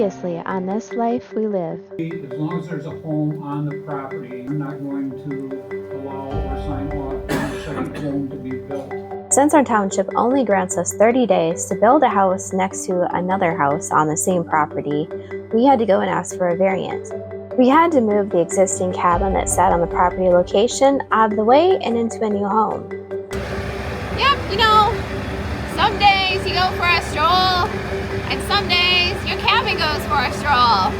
Previously on This Life We Live. As long as there's a home on the property, you're not going to allow or sign off on a second home to be built. Since our township only grants us 30 days to build a house next to another house on the same property, we had to go and ask for a variance. We had to move the existing cabin that sat on the property location out of the way and into a new home. Yep, you know, some days you go for a stroll, and some days your cabin goes for a stroll.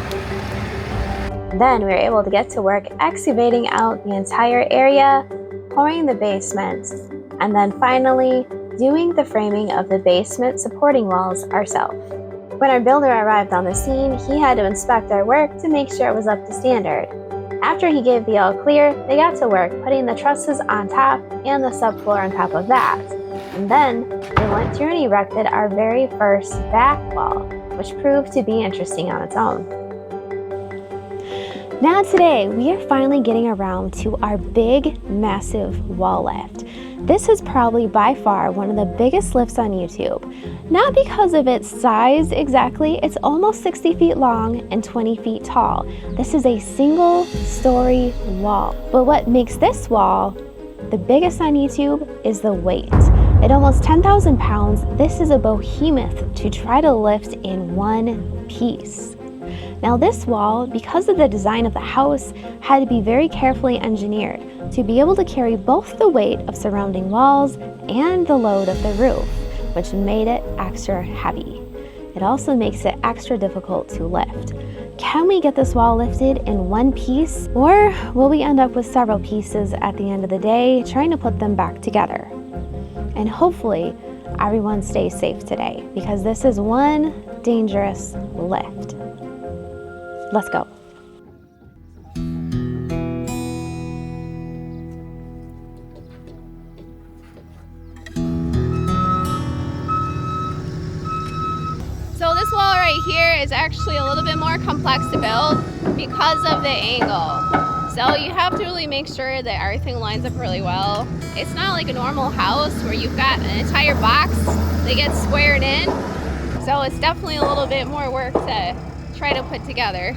Then we were able to get to work excavating out the entire area, pouring the basement, and then finally doing the framing of the basement supporting walls ourselves. When our builder arrived on the scene, he had to inspect our work to make sure it was up to standard. After he gave the all clear, they got to work putting the trusses on top and the subfloor on top of that. And then they went through and erected our very first back wall, which proved to be interesting on its own. Now today, we are finally getting around to our big, massive wall lift. This is probably by far one of the biggest lifts on YouTube. Not because of its size exactly, it's almost 60 feet long and 20 feet tall. This is a single-story wall. But what makes this wall the biggest on YouTube is the weight. At almost 10,000 pounds, this is a behemoth to try to lift in one piece. Now this wall, because of the design of the house, had to be very carefully engineered to be able to carry both the weight of surrounding walls and the load of the roof, which made it extra heavy. It also makes it extra difficult to lift. Can we get this wall lifted in one piece, or will we end up with several pieces at the end of the day trying to put them back together? And hopefully everyone stays safe today, because this is one dangerous lift. Let's go. So this wall right here is actually a little bit more complex to build because of the angle. So you have to really make sure that everything lines up really well. It's not like a normal house where you've got an entire box that gets squared in. So it's definitely a little bit more work to try to put together.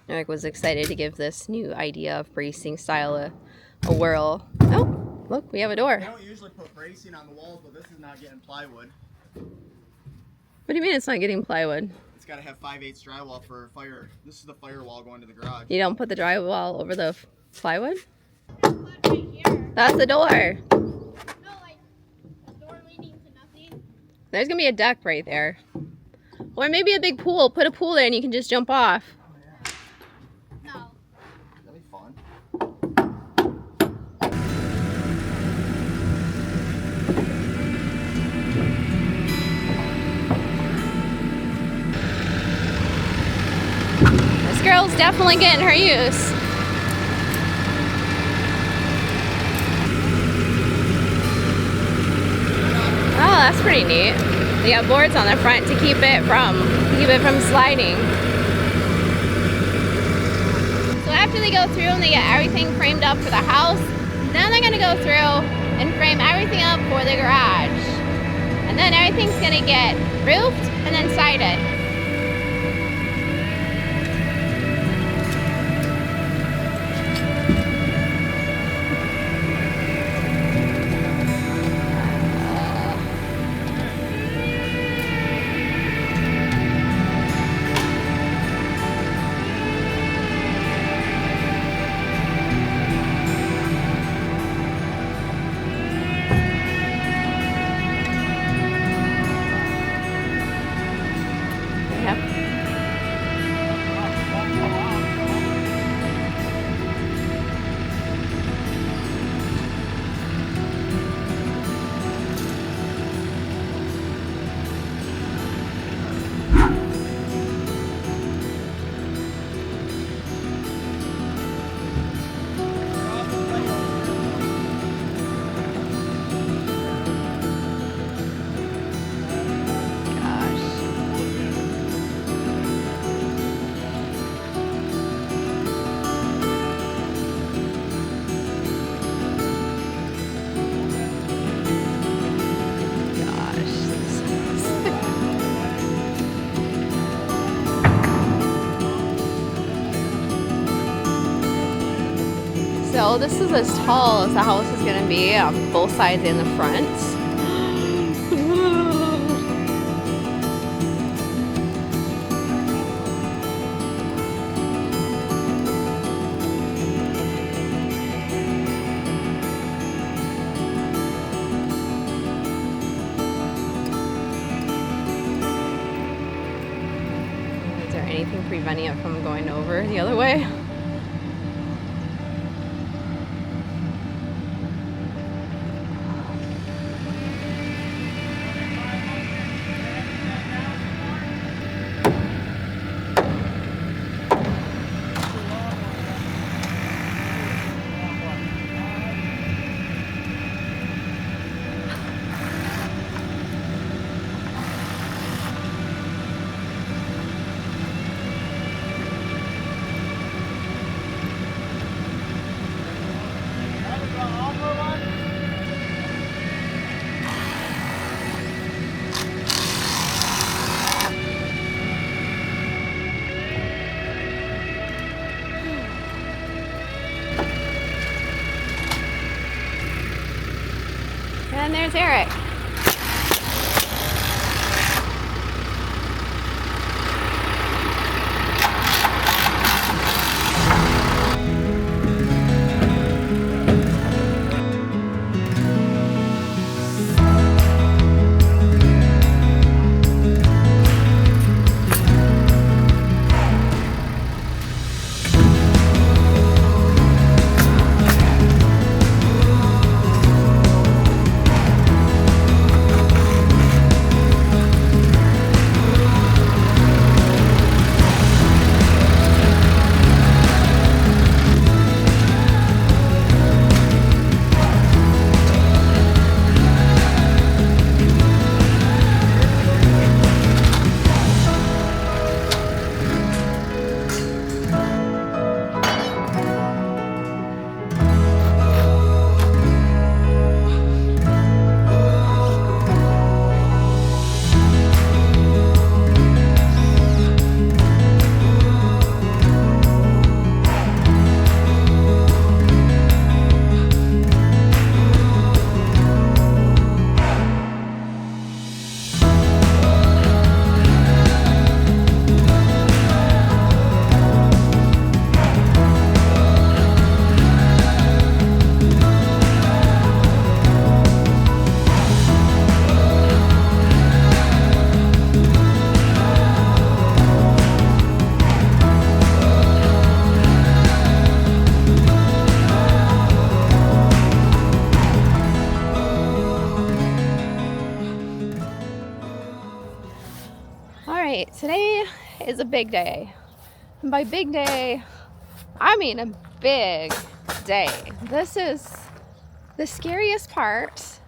Eric was excited to give this new idea of bracing style a whirl. Oh, look, we have a door. They don't usually put bracing on the walls, but this is not getting plywood. What do you mean it's not getting plywood? It's got to have 5/8 drywall for fire. This is the firewall going to the garage. You don't put the drywall over the plywood? Right here. That's the door. No, like a door leading to nothing. There's gonna be a deck right there. Or maybe a big pool. Put a pool there and you can just jump off. No. That'd be fun. This girl's definitely getting her use. Oh, that's pretty neat. They got boards on the front to keep it from sliding. So after they go through and they get everything framed up for the house, then they're gonna go through and frame everything up for the garage. And then everything's gonna get roofed and then sided. So this is as tall as the house is going to be on both sides and the front. Is there anything preventing it from going over the other way? And there's Eric. Alright, today is a big day. And by big day, I mean a big day. This is the scariest part,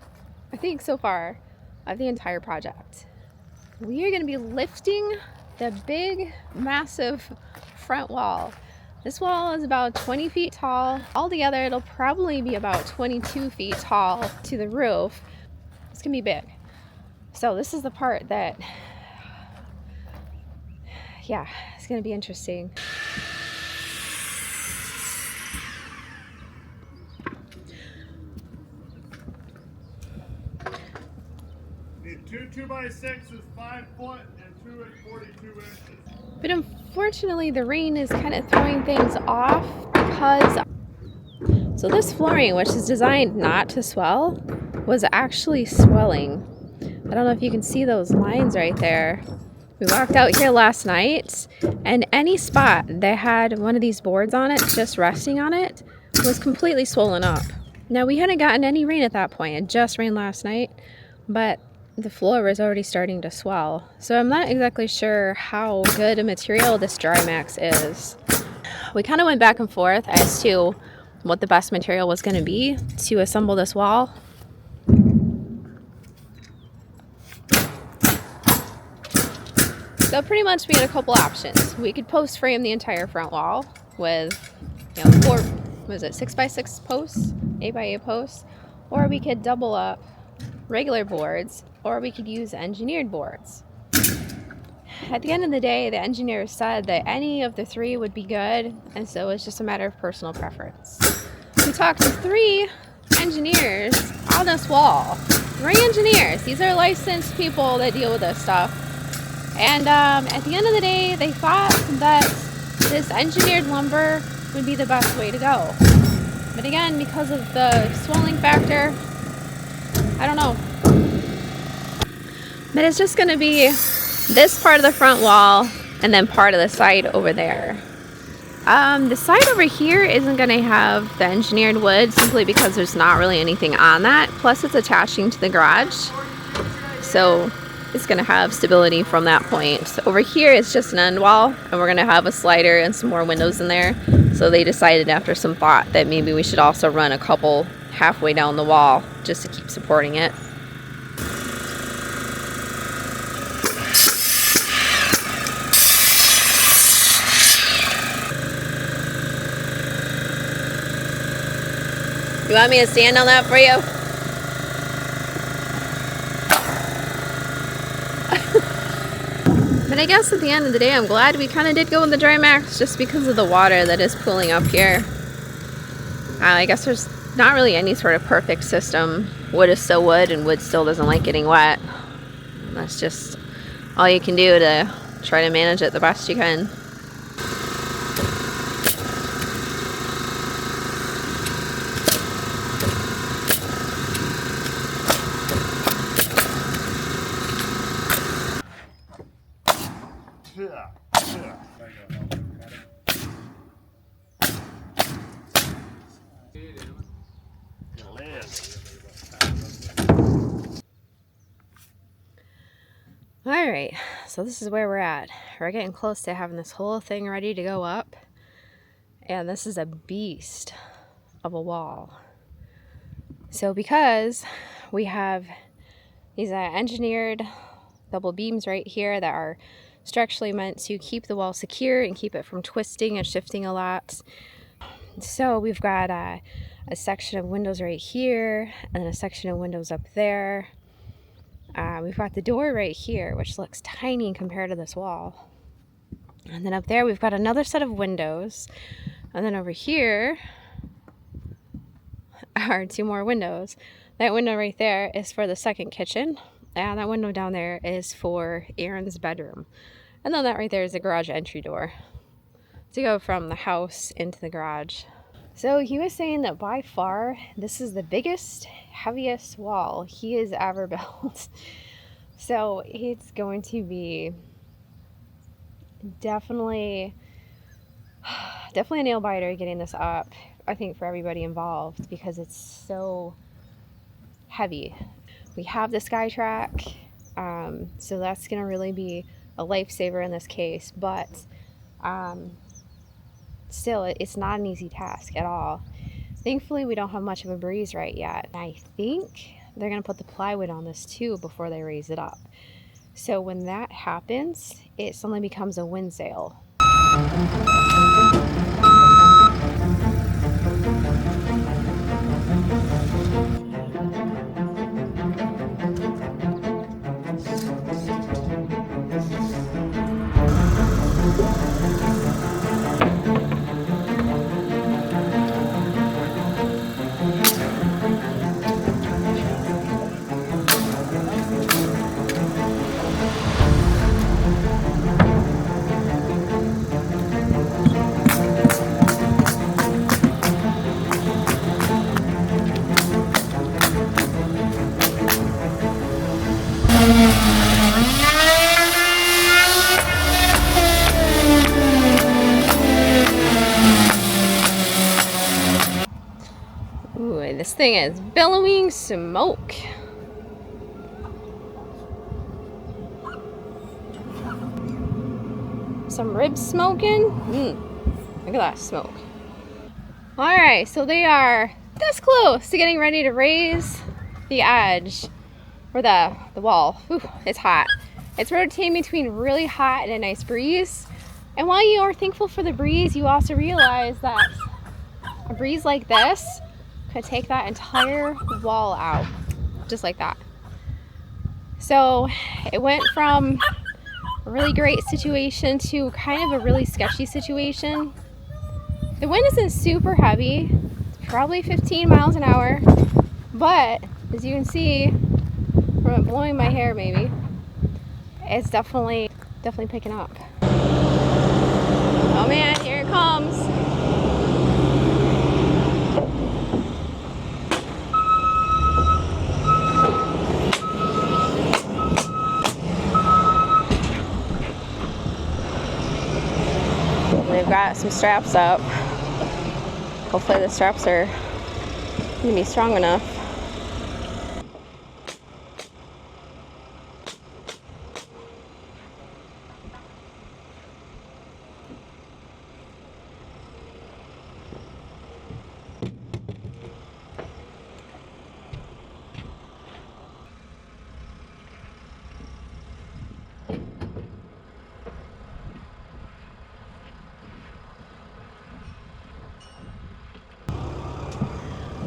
I think so far, of the entire project. We are going to be lifting the big, massive front wall. This wall is about 20 feet tall. Altogether, it'll probably be about 22 feet tall to the roof. It's going to be big. So this is the part that, yeah, it's going to be interesting. Need two 2x6s, 5 foot, and 2 at 42 inches. But unfortunately, the rain is kind of throwing things off because, so this flooring, which is designed not to swell, was actually swelling. I don't know if you can see those lines right there. We walked out here last night, and any spot that had one of these boards on it, just resting on it, was completely swollen up. Now, we hadn't gotten any rain at that point. It just rained last night, but the floor was already starting to swell. So I'm not exactly sure how good a material this Drymax is. We kind of went back and forth as to what the best material was going to be to assemble this wall. So pretty much we had a couple options. We could post frame the entire front wall with, 6x6 posts, 8x8 posts, or we could double up regular boards, or we could use engineered boards. At the end of the day, the engineers said that any of the three would be good, and so it's just a matter of personal preference. We talked to 3 engineers on this wall. 3 engineers. These are licensed people that deal with this stuff. And at the end of the day, they thought that this engineered lumber would be the best way to go. But again, because of the swelling factor, I don't know. But it's just going to be this part of the front wall and then part of the side over there. The side over here isn't going to have the engineered wood simply because there's not really anything on that. Plus it's attaching to the garage. So it's going to have stability from that point. So over here it's just an end wall and we're going to have a slider and some more windows in there. So they decided after some thought that maybe we should also run a couple halfway down the wall just to keep supporting it. You want me to stand on that for you? But I guess at the end of the day, I'm glad we kind of did go with the dry max just because of the water that is pooling up here. I guess there's not really any sort of perfect system. Wood is still wood and wood still doesn't like getting wet. That's just all you can do to try to manage it the best you can. Alright, so this is where we're at. We're getting close to having this whole thing ready to go up. And this is a beast of a wall. So because we have these engineered double beams right here that are structurally meant to keep the wall secure and keep it from twisting and shifting a lot. So we've got a section of windows right here and a section of windows up there. We've got the door right here, which looks tiny compared to this wall. And then up there, we've got another set of windows. And then over here are 2 more windows. That window right there is for the second kitchen. And that window down there is for Aaron's bedroom. And then that right there is the garage entry door to go from the house into the garage. So he was saying that by far, this is the biggest, heaviest wall he has ever built. So it's going to be definitely a nail biter getting this up, I think, for everybody involved because it's so heavy. We have the SkyTrack, so that's going to really be a lifesaver in this case, but still, it's not an easy task at all. Thankfully, we don't have much of a breeze right yet. I think they're going to put the plywood on this too before they raise it up. So when that happens, it suddenly becomes a wind sail. Ooh, this thing is billowing smoke. Some ribs smoking. Look at that smoke. Alright, so they are this close to getting ready to raise the edge or the wall. Ooh, it's hot. It's rotating between really hot and a nice breeze. And while you are thankful for the breeze, you also realize that a breeze like this could take that entire wall out, just like that. So it went from a really great situation to kind of a really sketchy situation. The wind isn't super heavy, it's probably 15 miles an hour. But as you can see from it blowing my hair, maybe it's definitely picking up. Oh man, here it comes. They've got some straps up. Hopefully the straps are gonna be strong enough.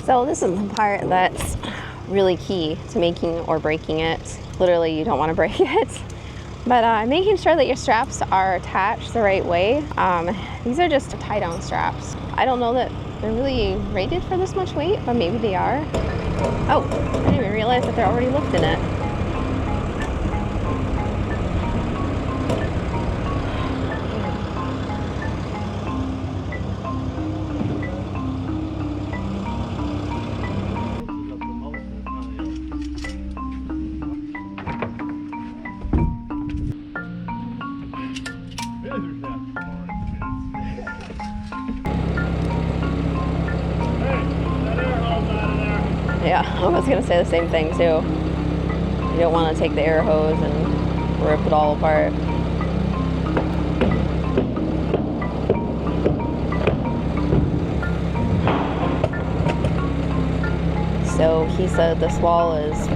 So this is the part that's really key to making or breaking it. Literally, you don't want to break it. But making sure that your straps are attached the right way. These are just tie-down straps. I don't know that they're really rated for this much weight, but maybe they are. Oh, I didn't even realize that they're already lifting it. Yeah, I was gonna say the same thing too. You don't want to take the air hose and rip it all apart. So he said this wall is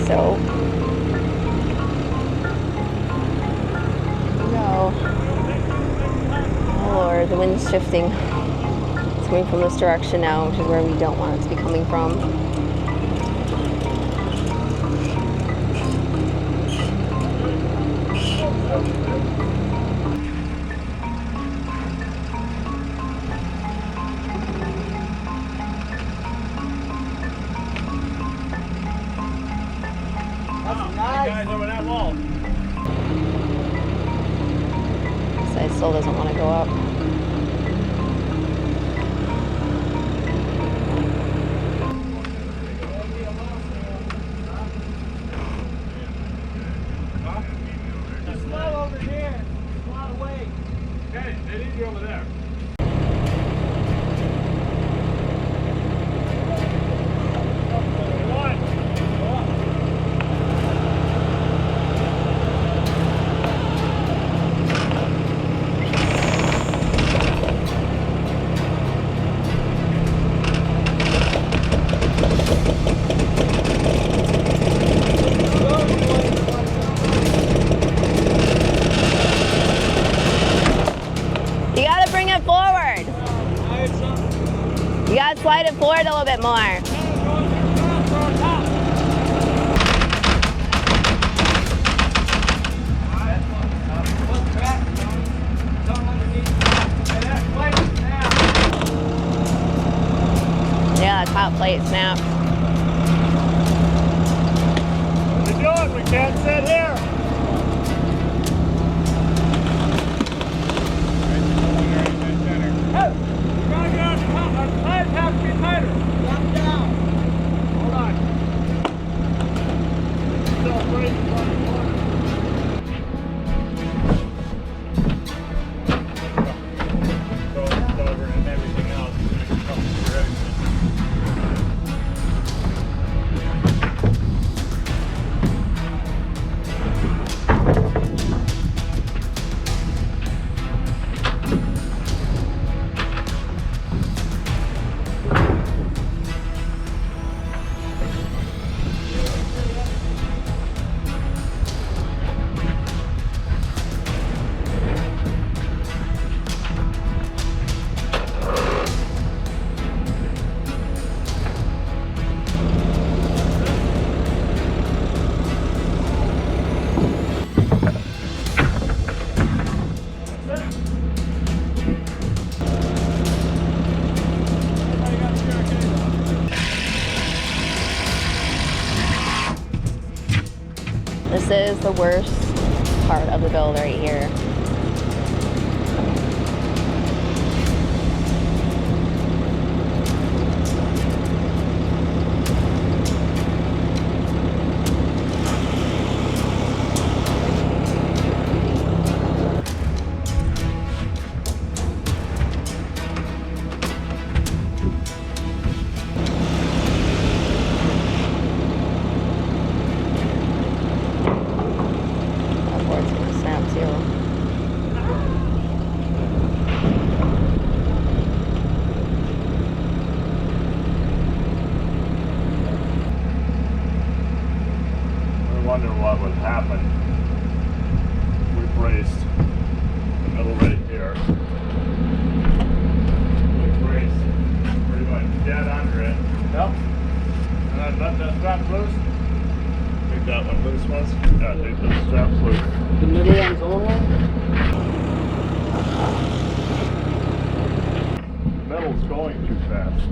so. No. Oh Lord, the wind's shifting. It's coming from this direction now, which is where we don't want it to be coming from. Guys over that wall. This side still doesn't want to go up. It's slow over here. It's a lot of weight. Okay, they need you over there. You gotta bring it forward. You gotta slide it forward a little bit more. Yeah, top plate snapped. What are you doing? We can't sit here. Hey, you gotta get on top. Our tights have to be tighter. Drop down. Hold on. Still breaking on the corner. Over and everything else. the worst part of the build right here. That board's gonna snap too. We wonder what would happen. We braced the middle right here. We braced pretty much dead under it. Yep. And I let that strap loose. Take that one loose once. Yeah, take those straps loose. The middle one's on one? The metal's going too fast.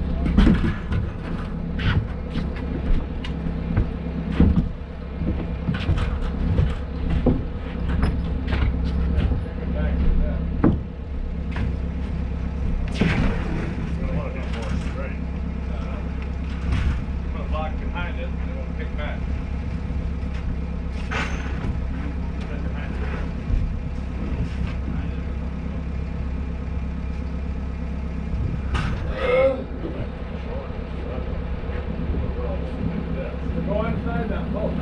Go inside that boat.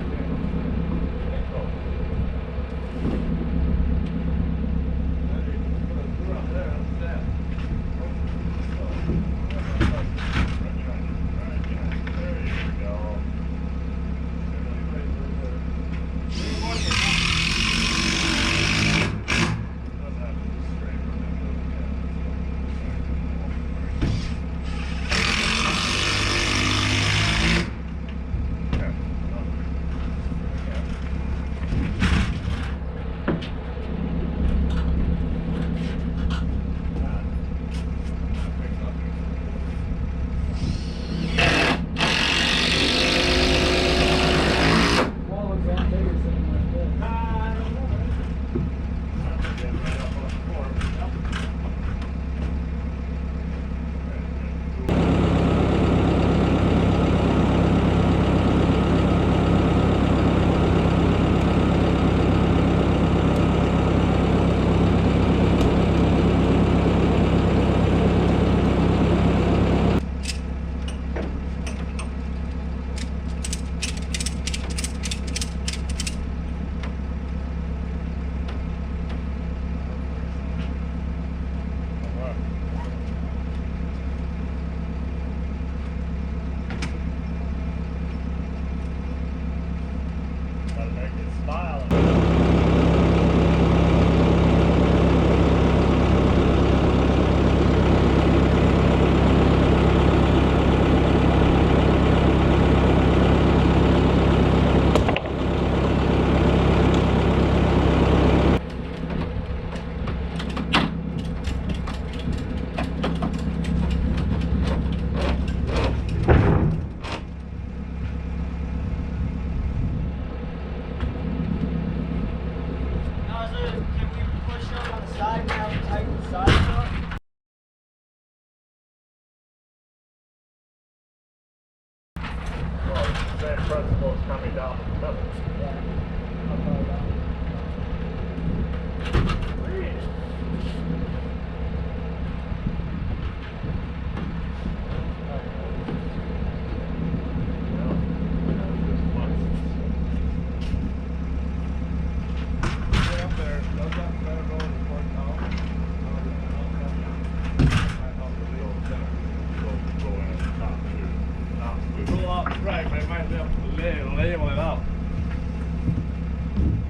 Gotta make it smile. Same principle is coming down the middle. Right, they might be able to label it out.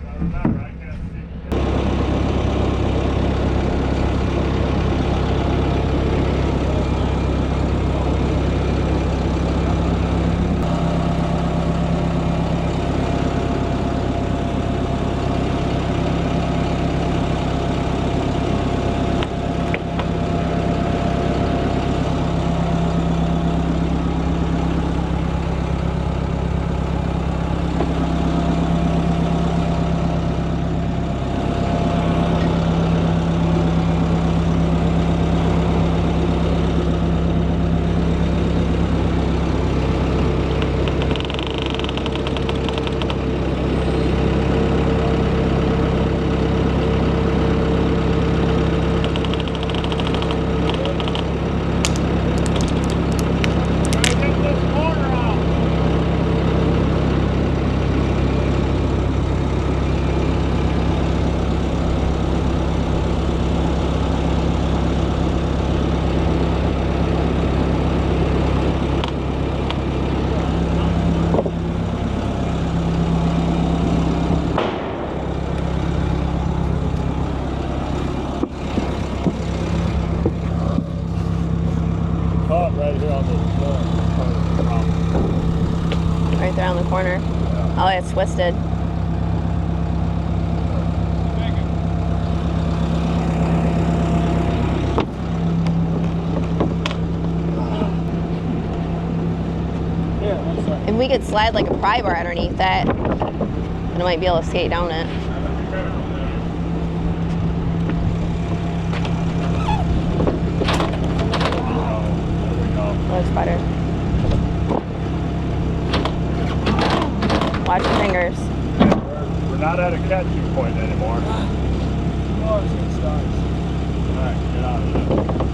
Now remember, I can't see. Right there on the corner. Oh, it's twisted. If we could slide like a pry bar underneath that, then I might be able to skate down it. Looks better. Watch your fingers. We're not at a catching point anymore. Oh, it's in stars. Alright, get out of there.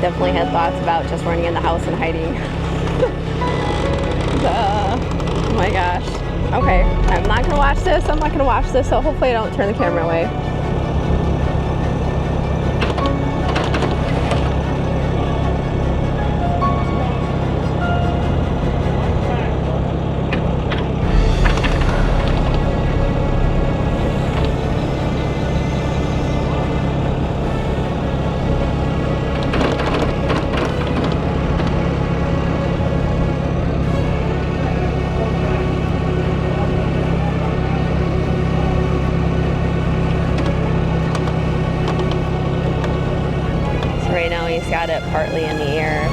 Definitely had thoughts about just running in the house and hiding. Oh my gosh. Okay, I'm not gonna watch this. I'm not gonna watch this, so hopefully I don't turn the camera away. got it partly in the air.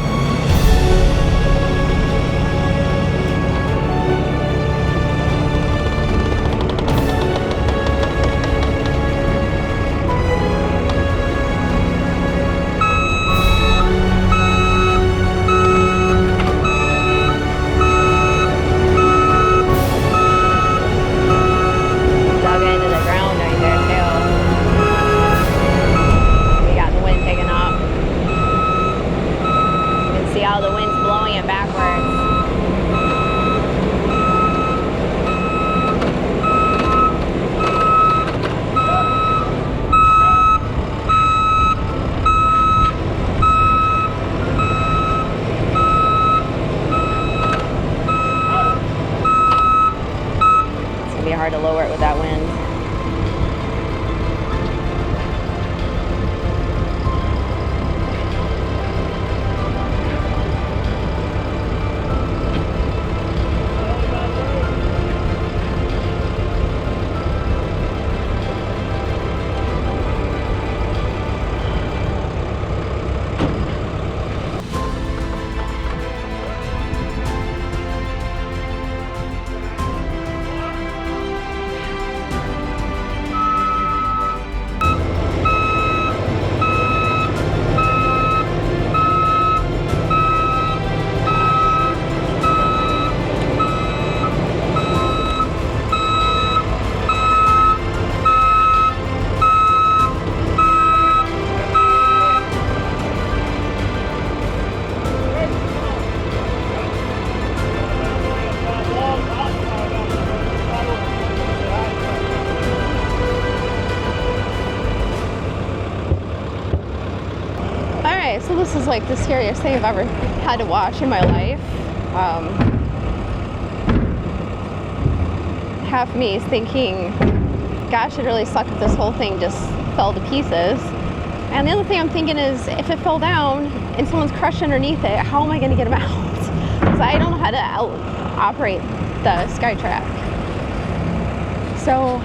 Dug into the ground right there too. We got the wind picking up. You can see how the wind's blowing it backwards. It's gonna be hard to lower it with that wind. Alright, so this is like the scariest thing I've ever had to watch in my life. Half of me is thinking, gosh, it really sucked if this whole thing just fell to pieces. And the other thing I'm thinking is, if it fell down and someone's crushed underneath it, how am I going to get them out? Because I don't know how to operate the SkyTrack. So,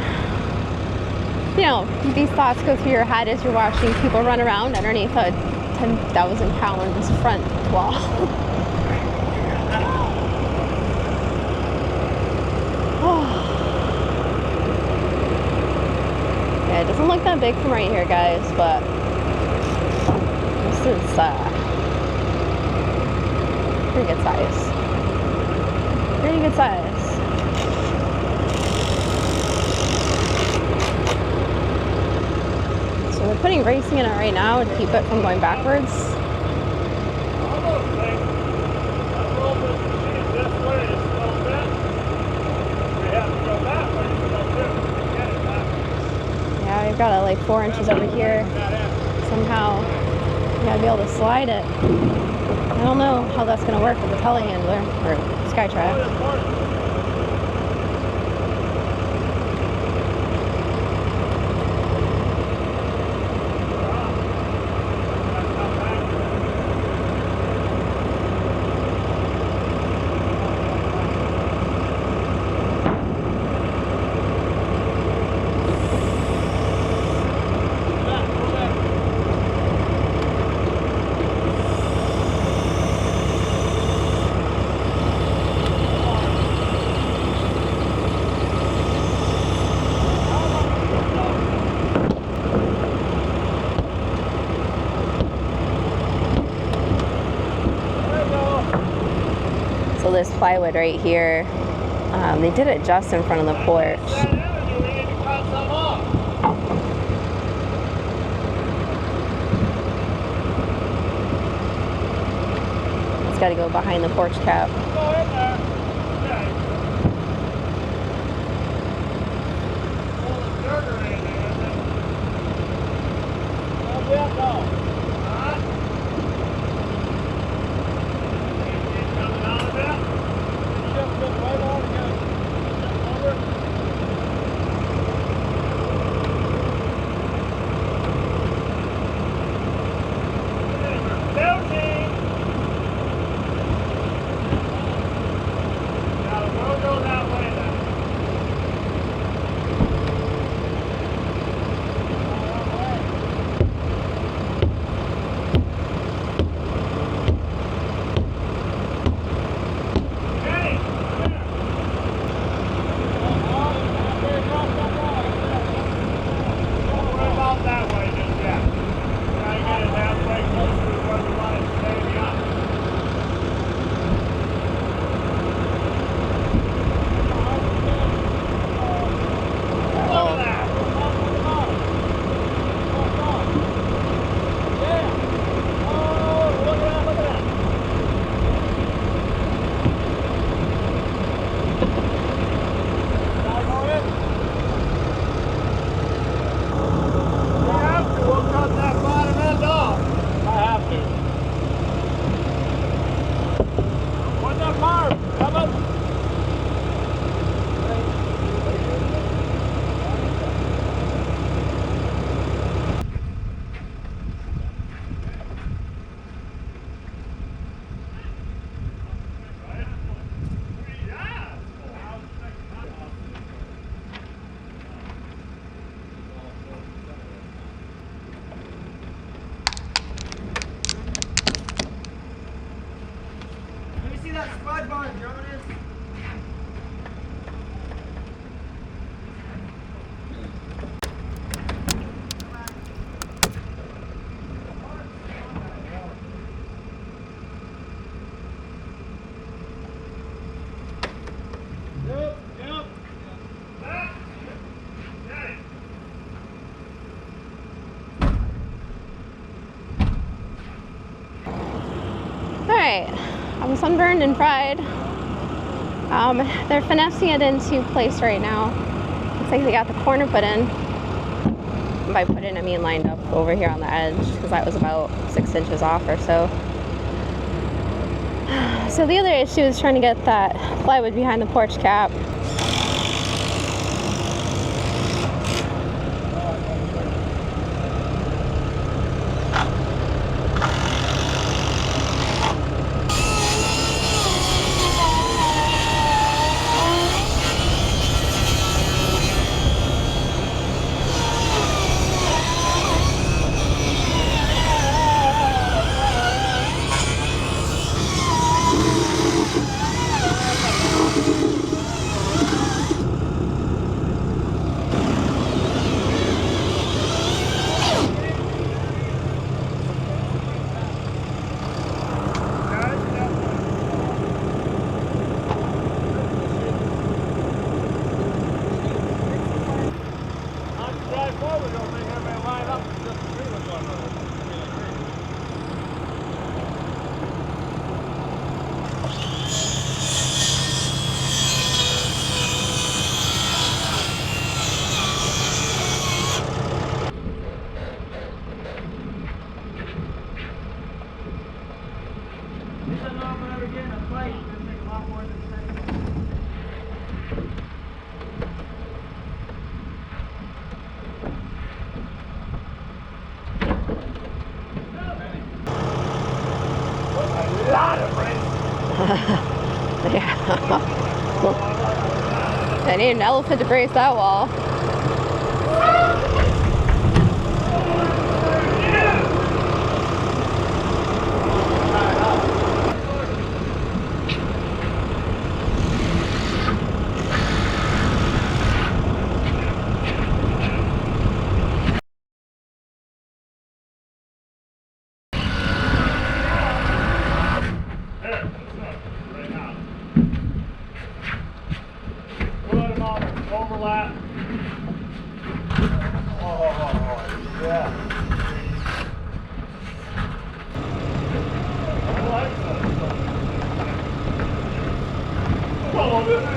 you know, these thoughts go through your head as you're watching people run around underneath a 10,000-pound front wall. Yeah, it doesn't look that big from right here, guys, but this is pretty good size. Pretty good size. So they're putting racing in it right now to keep it from going backwards. Yeah, we've got it like 4 inches over here. Somehow, you gotta be able to slide it. I don't know how that's gonna work with the telehandler or SkyTrack. So this plywood right here, they did it just in front of the porch. It's got to go behind the porch cap. Alright, I'm sunburned and fried. They're finessing it into place right now. Looks like they got the corner put in. By put in, I mean lined up over here on the edge, because that was about 6 inches off or so. So the other issue is trying to get that plywood behind the porch cap. Yeah. I need an elephant to brace that wall. Overlap. Oh, yeah. I like that. Oh, this is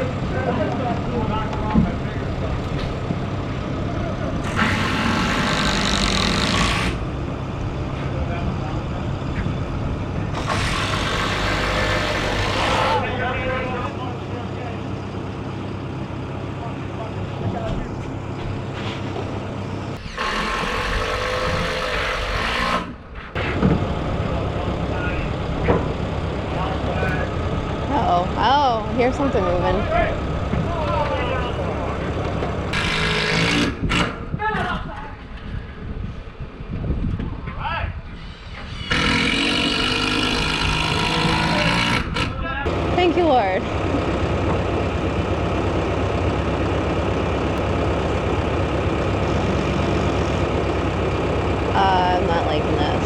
cool. Knocking off my finger stuff. Oh, here's something moving. Thank you, Lord. I'm not liking this.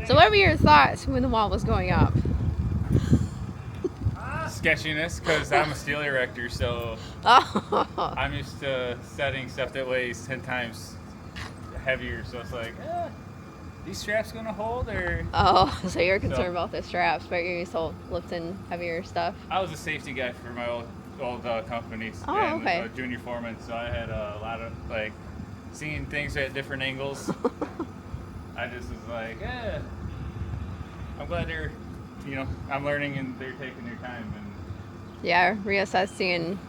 So what were your thoughts when the wall was going up? Sketchiness, because I'm a steel erector, so Oh, I'm used to setting stuff that weighs 10 times heavier, so it's like, these straps gonna hold or? Oh, so you're concerned No. about the straps, but you're used to lifting heavier stuff. I was a safety guy for my old companies Oh, and okay. junior foreman, so I had a lot of like seeing things at different angles. I just was like, yeah, I'm glad they're, you know, I'm learning and they're taking their time, and Yeah, reassessing and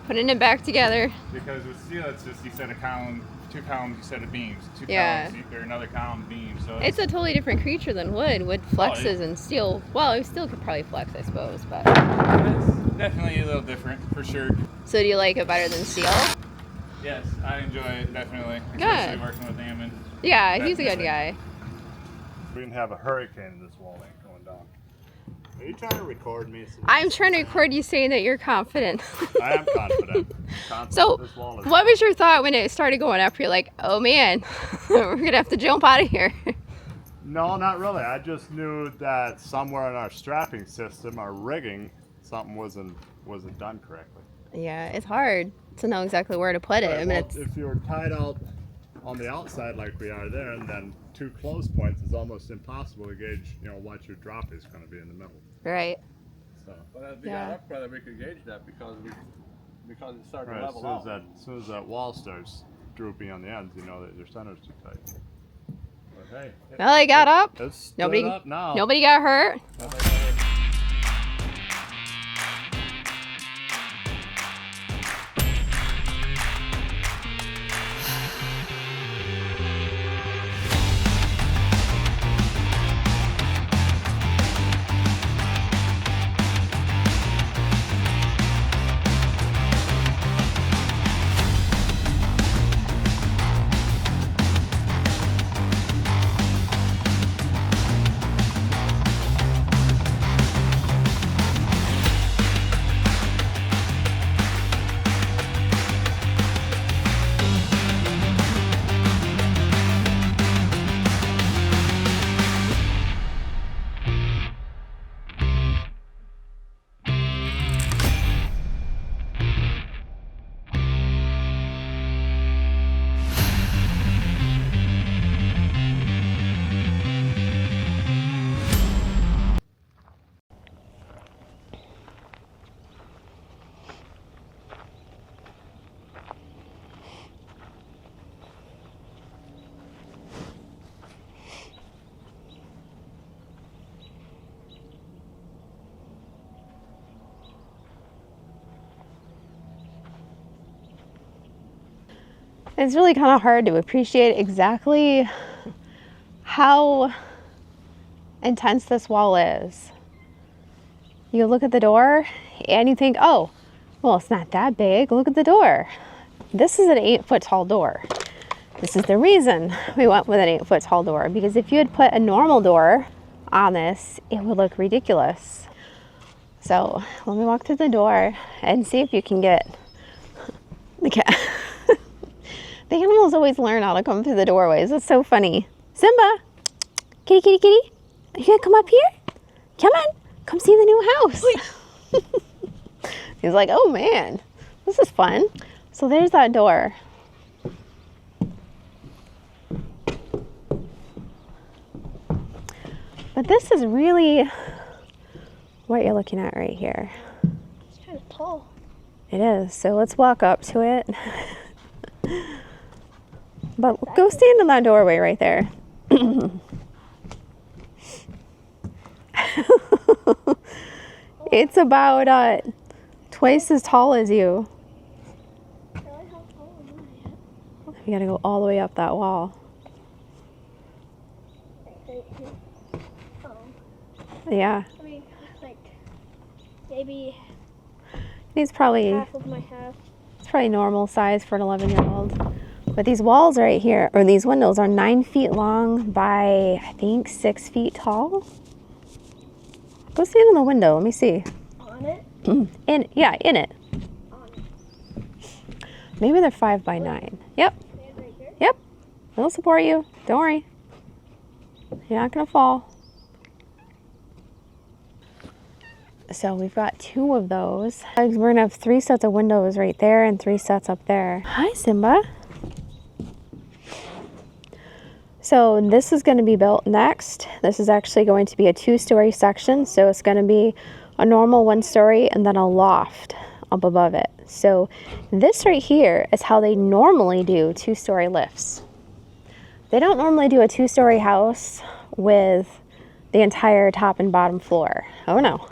putting it back together. because with steel it's just you set a column, 2 columns, you set of beams, 2 Yeah. columns, or another column beam. So It's a totally different creature than wood. Wood flexes and steel, well, steel could probably flex, I suppose, but. it's definitely a little different for sure. So do you like it better than steel? Yes, I enjoy it definitely, Good. especially working with Ammon. Yeah, he's a good Definitely. guy. We didn't have a hurricane, this wall ain't going down. Are you trying to record me? I'm trying to record you saying that you're confident. I am confident. So, This wall is what was your thought when it started going up? You're like, oh man, we're gonna have to jump out of here. No, not really. I just knew that somewhere in our strapping system, our rigging, something wasn't done correctly. Yeah, it's hard to know exactly where to put it. I mean, Well, it's if you're tied out on the outside like we are there, and then 2 close points, it's almost impossible to gauge, you know, what your drop is going to be in the middle. right. So, But as we Yeah. got up further, we could gauge that because it started right, to as level soon out. as that wall starts drooping on the ends, you know that your center's too tight. But hey, Well, they got up. it's stood Nobody, up now. nobody got hurt. It's really kind of hard to appreciate exactly how intense this wall is. You look at the door and you think, oh, well, it's not that big. Look at the door. This is an 8-foot tall door. This is the reason we went with an 8-foot tall door, because if you had put a normal door on this, it would look ridiculous. So let me walk through the door and see if you can get the cat. The animals always learn how to come through the doorways. It's so funny. Simba, kitty, kitty, kitty. Are you gonna come up here? Come on, come see the new house. He's like, oh man, this is fun. So there's that door. But this is really what you're looking at right here. It's kind of tall. It is. So let's walk up to it. But go stand in that doorway right there. It's about twice as tall as you. Really, how tall am I? You gotta go all the way up that wall. Right here. Oh. Yeah. I mean, like, maybe It's probably half of my half. It's probably normal size for an 11-year-old. But these walls right here, or these windows, are 9 feet long by, I think, 6 feet tall. Go stand in the window. Let me see. On it? In it. On it. Maybe they're 5 by 9. Yep. Stand right here? Yep. They'll support you. Don't worry. You're not gonna fall. So we've got 2 of those. We're gonna have 3 sets of windows right there and 3 sets up there. Hi, Simba. So this is going to be built next. This is actually going to be a 2-story section. So it's going to be a normal 1-story and then a loft up above it. So this right here is how they normally do 2-story lifts. They don't normally do a 2-story house with the entire top and bottom floor. Oh no.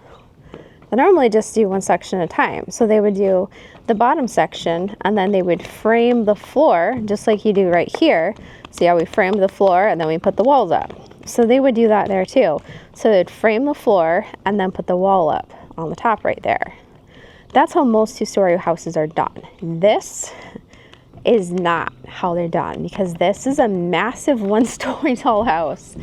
They normally just do one section at a time. So they would do the bottom section and then they would frame the floor just like you do right here. See how we framed the floor and then we put the walls up. So they would do that there too. So they'd frame the floor and then put the wall up on the top right there. That's how most 2-story houses are done. This is not how they're done because this is a massive 1-story tall house.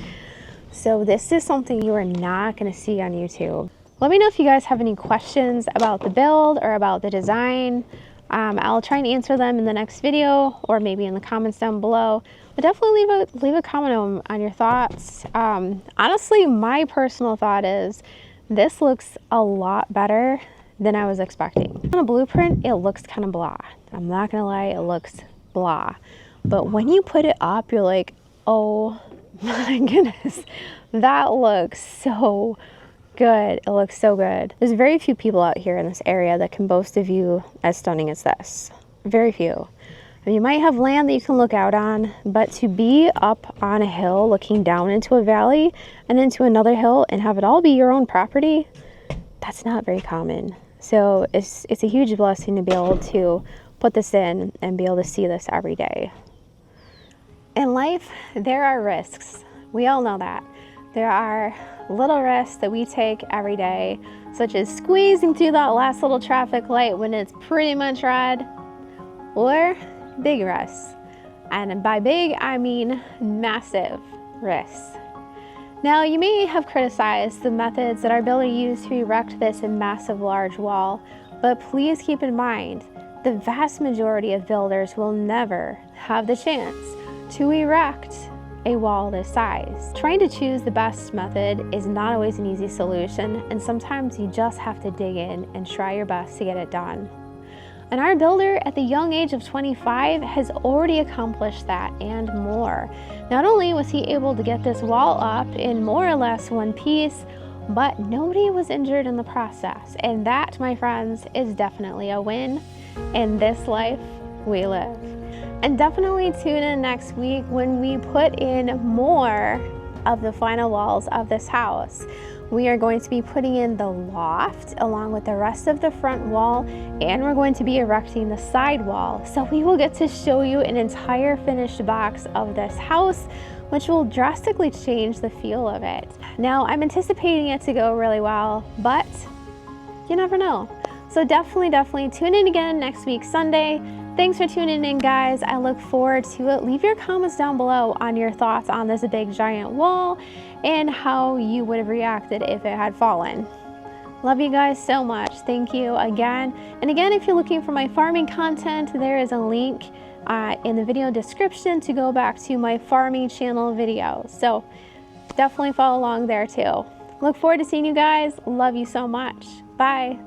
So this is something you are not going to see on YouTube. Let me know if you guys have any questions about the build or about the design. I'll try and answer them in the next video or maybe in the comments down below. But definitely leave a comment on your thoughts. Honestly, my personal thought is this looks a lot better than I was expecting. On a blueprint, it looks kind of blah. I'm not gonna lie, it looks blah. But when you put it up, you're like, oh my goodness, that looks so good. It looks so good. There's very few people out here in this area that can boast a view as stunning as this. Very few. I mean, you might have land that you can look out on, but to be up on a hill looking down into a valley and into another hill and have it all be your own property, that's not very common. So it's a huge blessing to be able to put this in and be able to see this every day. In life, there are risks. We all know that. There are little risks that we take every day, such as squeezing through that last little traffic light when it's pretty much red, or big risks. And by big, I mean massive risks. Now, you may have criticized the methods that our builder used to erect this massive large wall, but please keep in mind, the vast majority of builders will never have the chance to erect a wall this size. Trying to choose the best method is not always an easy solution, and sometimes you just have to dig in and try your best to get it done. And our builder at the young age of 25 has already accomplished that and more. Not only was he able to get this wall up in more or less one piece, but nobody was injured in the process. And that, my friends, is definitely a win in this life we live. And definitely tune in next week when we put in more of the final walls of this house. We are going to be putting in the loft along with the rest of the front wall, and we're going to be erecting the side wall. So we will get to show you an entire finished box of this house, which will drastically change the feel of it. Now, I'm anticipating it to go really well, but you never know. So definitely tune in again next week, Sunday. Thanks for tuning in, guys. I look forward to it. Leave your comments down below on your thoughts on this big giant wall and how you would have reacted if it had fallen. Love you guys so much. Thank you again. And again, if you're looking for my farming content, there is a link in the video description to go back to my farming channel video. So definitely follow along there too. Look forward to seeing you guys. Love you so much. Bye.